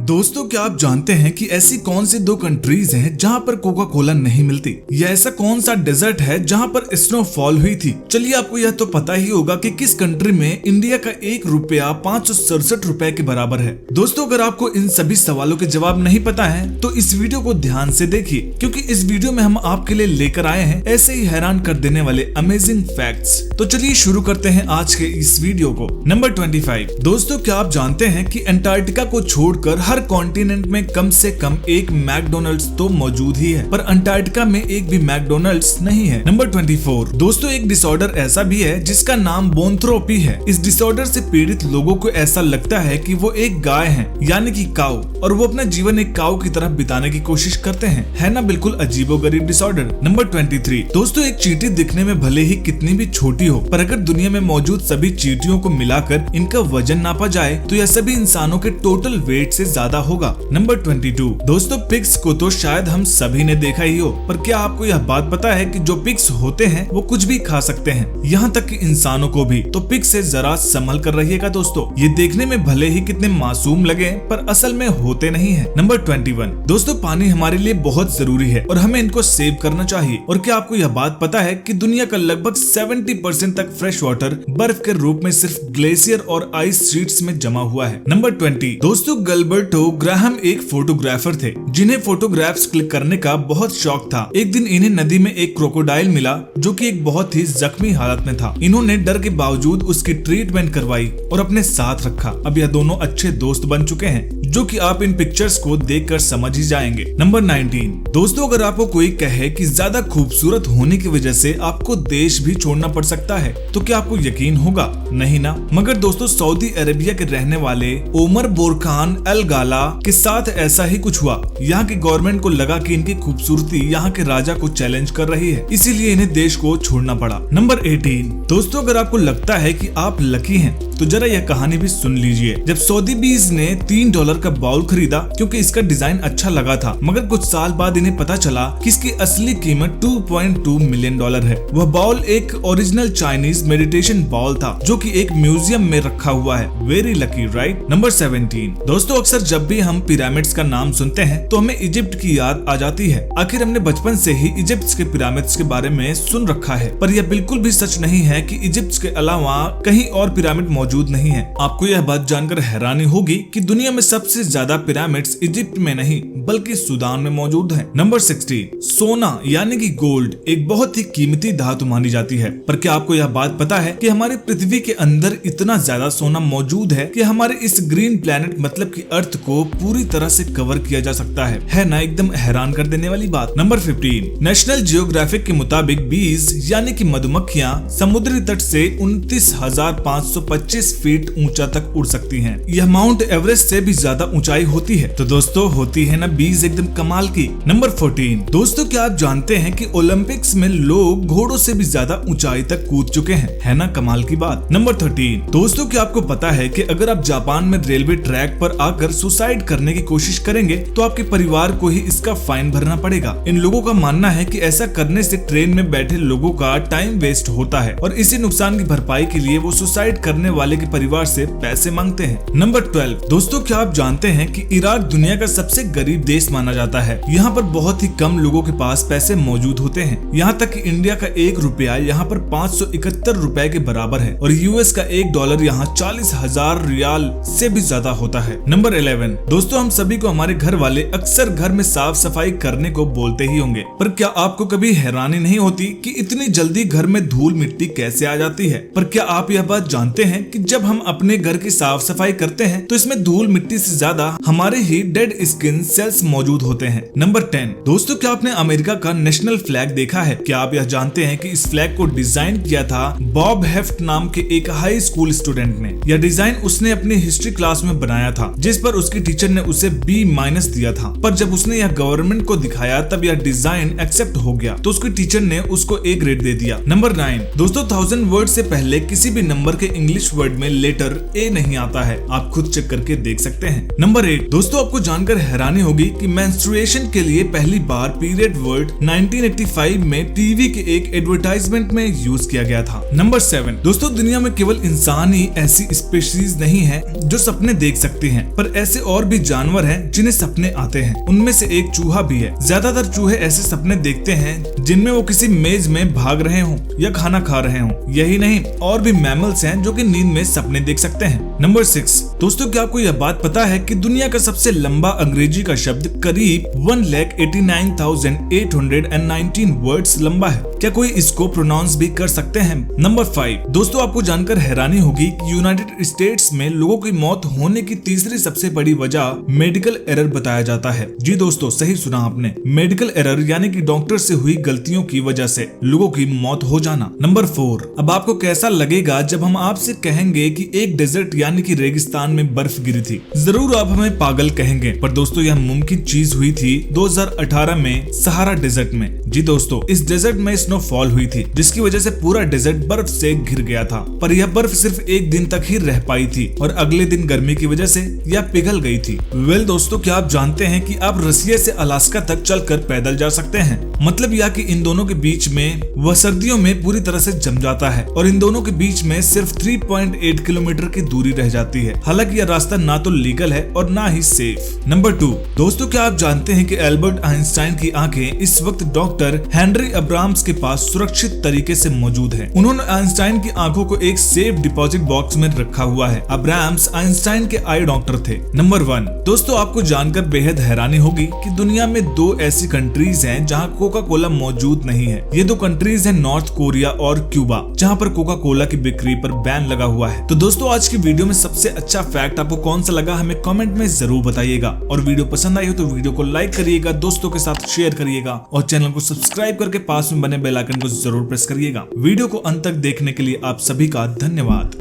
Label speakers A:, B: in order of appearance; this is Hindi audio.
A: दोस्तों, क्या आप जानते हैं कि ऐसी कौन सी दो कंट्रीज हैं जहां पर कोका कोला नहीं मिलती, या ऐसा कौन सा डेजर्ट है जहां पर स्नोफॉल हुई थी। चलिए, आपको यह तो पता ही होगा कि किस कंट्री में इंडिया का 1 रुपया 567 रुपए के बराबर है। दोस्तों, अगर आपको इन सभी सवालों के जवाब नहीं पता है तो इस वीडियो को ध्यान से देखिए, क्योंकि इस वीडियो में हम आपके लिए लेकर आए हैं ऐसे ही हैरान कर देने वाले अमेजिंग फैक्ट्स। तो चलिए शुरू करते हैं आज के इस वीडियो को। नंबर 25। दोस्तों, क्या आप जानते हैं कि अंटार्कटिका को छोड़कर हर कॉन्टिनेंट में कम से कम एक मैकडोनल्ड्स तो मौजूद ही है, पर अंटार्कटिका में एक भी मैकडोनल्ड्स नहीं है। नंबर 24। दोस्तों, एक डिसऑर्डर ऐसा भी है जिसका नाम बोनथ्रोपी है। इस डिसऑर्डर से पीड़ित लोगों को ऐसा लगता है कि वो एक गाय है, यानी कि काऊ, और वो अपना जीवन एक काऊ की तरह बिताने की कोशिश करते हैं। है ना बिल्कुल अजीबोगरीब डिसऑर्डर। नंबर 23। दोस्तों, एक चींटी दिखने में भले ही कितनी भी छोटी हो, पर अगर दुनिया में मौजूद सभी चींटियों को मिलाकर इनका वजन नापा जाए तो यह सभी इंसानों के टोटल वेट से ज्यादा होगा। नंबर 22। दोस्तों, पिग्स को तो शायद हम सभी ने देखा ही हो, पर क्या आपको यह बात पता है कि जो पिग्स होते हैं वो कुछ भी खा सकते हैं, यहाँ तक कि इंसानों को भी। तो पिग से जरा संभल कर रहिएगा दोस्तों, ये देखने में भले ही कितने मासूम लगे पर असल में होते नहीं है। नंबर 21। दोस्तों, पानी हमारे लिए बहुत जरूरी है और हमें इनको सेव करना चाहिए। और क्या आपको यह बात पता है कि दुनिया का लगभग 70% तक फ्रेश वाटर बर्फ के रूप में सिर्फ ग्लेशियर और आइस शीट्स में जमा हुआ है। नंबर 20। दोस्तों, गलबर्टो ग्राहम एक फोटोग्राफर थे जिन्हें फोटोग्राफ्स क्लिक करने का बहुत शौक था। एक दिन इन्हें नदी में एक क्रोकोडाइल मिला जो कि एक बहुत ही जख्मी हालत में था। इन्होंने डर के बावजूद उसकी ट्रीटमेंट करवाई और अपने साथ रखा। अब यह दोनों अच्छे दोस्त बन चुके हैं, जो कि आप इन पिक्चर्स को देखकर समझ ही जाएंगे। नंबर 19। दोस्तों, अगर आपको कोई कहे कि ज्यादा खूबसूरत होने की वजह से आपको देश भी छोड़ना पड़ सकता है, तो क्या आपको यकीन होगा? नहीं ना। मगर दोस्तों, सऊदी अरेबिया के रहने वाले ओमर बोरखान अल गाला के साथ ऐसा ही कुछ हुआ। यहाँ की गवर्नमेंट को लगा कि इनकी खूबसूरती यहाँ के राजा को चैलेंज कर रही है, इसीलिए इन्हें देश को छोड़ना पड़ा। नंबर 18। दोस्तों, अगर आपको लगता है कि आप लकी हैं तो जरा यह कहानी भी सुन लीजिए। जब सऊदी बीज ने $3 का बाउल खरीदा क्योंकि इसका डिजाइन अच्छा लगा था, मगर कुछ साल बाद इन्हें पता चला कि इसकी असली कीमत $2.2 मिलियन है। वह बाउल एक ओरिजिनल चाइनीज मेडिटेशन बाउल था जो कि एक म्यूजियम में रखा हुआ है। Very lucky, right? नंबर 17। दोस्तों, अक्सर जब भी हम पिरामिड्स का नाम सुनते हैं तो हमें इजिप्ट की याद आ जाती है। आखिर हमने बचपन से ही इजिप्ट के पिरामिड्स के बारे में सुन रखा है, पर यह बिल्कुल भी सच नहीं है कि इजिप्ट के अलावा कहीं और पिरामिड मौजूद नहीं है। आपको यह बात जानकर हैरानी होगी कि दुनिया में सबसे ज्यादा पिरामिड्स इजिप्ट में नहीं बल्कि सूडान में मौजूद हैं। नंबर 16। सोना यानी कि गोल्ड एक बहुत ही कीमती धातु मानी जाती है, पर क्या आपको यह बात पता है कि हमारी पृथ्वी के अंदर इतना ज्यादा सोना मौजूद है कि हमारे इस ग्रीन प्लेनेट मतलब की अर्थ को पूरी तरह से कवर किया जा सकता है ना? एकदम हैरान कर देने वाली बात। नंबर 15। नेशनल जियोग्राफिक के मुताबिक बीज यानी कि मधुमक्खियां समुद्री तट से 29,525 फीट ऊंचा तक उड़ सकती हैं। यह माउंट एवरेस्ट से भी ज्यादा ऊंचाई होती है। तो दोस्तों, होती है ना बीज एकदम कमाल की। नंबर 14। दोस्तों, क्या आप जानते हैं कि ओलंपिक्स में लोग घोड़ों से भी ज्यादा ऊंचाई तक कूद चुके हैं? है ना कमाल की बात। नंबर 13। दोस्तों, क्या आपको पता है कि अगर आप जापान में रेलवे ट्रैक पर आकर सुसाइड करने की कोशिश करेंगे तो आपके परिवार को ही इसका फाइन भरना पड़ेगा। इन लोगों का मानना है कि ऐसा करने से ट्रेन में बैठे लोगों का टाइम वेस्ट होता है और इसी नुकसान की भरपाई के लिए वो सुसाइड करने वाले के परिवार से पैसे मांगते हैं। नंबर 12। दोस्तों, क्या आप जानते हैं कि इराक दुनिया का सबसे गरीब देश माना जाता है? यहाँ पर बहुत ही कम लोगों के पास पैसे मौजूद होते हैं। यहाँ तक कि इंडिया का 1 रुपया यहाँ पर 571 रुपए के बराबर है और यूएस का $1 यहाँ 40,000 रियाल से भी ज्यादा होता है। नंबर 11। दोस्तों, हम सभी को हमारे घर वाले अक्सर घर में साफ सफाई करने को बोलते ही होंगे, पर क्या आपको कभी हैरानी नहीं होती कि इतनी जल्दी घर में धूल मिट्टी कैसे आ जाती है? पर क्या आप यह बात जानते हैं कि जब हम अपने घर की साफ सफाई करते हैं तो इसमें धूल मिट्टी से ज्यादा हमारे ही डेड स्किन सेल्स मौजूद होते हैं। नंबर 10। दोस्तों, क्या आपने अमेरिका का नेशनल फ्लैग देखा है? क्या आप यह जानते हैं कि इस फ्लैग को डिजाइन किया था बॉब हेफ्ट नाम के एक हाई स्कूल स्टूडेंट ने? यह डिजाइन उसने अपनी हिस्ट्री क्लास में बनाया था, जिस पर उसकी टीचर ने उसे B- दिया था, पर जब उसने यह गवर्नमेंट को दिखाया तब यह डिजाइन एक्सेप्ट हो गया तो उसकी टीचर ने उसको A ग्रेड दे दिया। नंबर 9। दोस्तों, 1000 वर्ड से पहले किसी भी नंबर के इंग्लिश वर्ड में लेटर A नहीं आता है, आप खुद चेक करके देख सकते हैं। नंबर 8। दोस्तों, आपको जानकर हैरानी होगी कि मेंस्ट्रुएशन के लिए पहली बार पीरियड वर्ड 1985 में टीवी के एक एडवर्टाइजमेंट में यूज किया गया था। नंबर 7। दोस्तों, दुनिया में केवल इंसान ही ऐसी स्पीशीज नहीं है जो सपने देख सकती हैं, पर ऐसी ऐसे और भी जानवर हैं जिन्हें सपने आते हैं। उनमें से एक चूहा भी है। ज्यादातर चूहे ऐसे सपने देखते हैं जिनमें वो किसी मेज में भाग रहे हों या खाना खा रहे हों। यही नहीं, और भी मैमल्स हैं जो कि नींद में सपने देख सकते हैं। नंबर 6, दोस्तों क्या आपको यह बात पता है कि दुनिया का सबसे लंबा अंग्रेजी का शब्द करीब 1,89,819 वर्ड्स लंबा है। क्या कोई इसको प्रोनाउंस भी कर सकते हैं? नंबर 5, दोस्तों आपको जानकर हैरानी होगी कि यूनाइटेड स्टेट्स में लोगों की मौत होने की तीसरी सबसे बड़ी वजह मेडिकल एरर बताया जाता है। जी दोस्तों, सही सुना आपने, मेडिकल एरर यानी कि डॉक्टर से हुई गलतियों की वजह से लोगों की मौत हो जाना। नंबर 4, अब आपको कैसा लगेगा जब हम आपसे कहेंगे कि एक डेजर्ट यानी कि रेगिस्तान में बर्फ गिरी थी? जरूर आप हमें पागल कहेंगे, पर दोस्तों यह मुमकिन चीज हुई थी 2018 में सहारा डेजर्ट में। जी दोस्तों, इस डेजर्ट में स्नोफॉल हुई थी जिसकी वजह से पूरा डेजर्ट बर्फ से घिर गया था, पर यह बर्फ सिर्फ एक दिन तक ही रह पाई थी और अगले दिन गर्मी की वजह से यह पिघल गई थी। वेल दोस्तों, क्या आप जानते हैं कि आप रसिया से अलास्का तक चलकर पैदल जा सकते हैं? मतलब यह कि इन दोनों के बीच में वह सर्दियों में पूरी तरह से जम जाता है और इन दोनों के बीच में सिर्फ 3.8 किलोमीटर की दूरी रह जाती है। हालांकि यह रास्ता ना तो लीगल है और ना ही सेफ। नंबर 2, दोस्तों क्या आप जानते हैं कि एल्बर्ट आइंस्टाइन की आंखें इस वक्त डॉक्टर हेनरी अब्राम्स के पास सुरक्षित तरीके से मौजूद हैं। उन्होंने आइंस्टाइन की आंखों को एक सेफ डिपॉजिट बॉक्स में रखा हुआ है। अब्राम्स आइंस्टाइन के आई डॉक्टर थे। नंबर 1, दोस्तों आपको जानकर बेहद हैरानी होगी कि दुनिया में 2 ऐसी कंट्रीज हैं जहां कोका कोला मौजूद नहीं है। ये 2 कंट्रीज हैं नॉर्थ कोरिया और क्यूबा, जहां पर कोका कोला की बिक्री पर बैन लगा हुआ है। तो दोस्तों आज की वीडियो में सबसे अच्छा फैक्ट आपको कौन सा लगा हमें कमेंट में जरूर बताइएगा, और वीडियो पसंद आई हो तो वीडियो को लाइक करिएगा, दोस्तों के साथ शेयर करिएगा और चैनल को सब्सक्राइब करके पास में बने बेल आइकन को जरूर प्रेस करिएगा। वीडियो को अंत तक देखने के लिए आप सभी का धन्यवाद।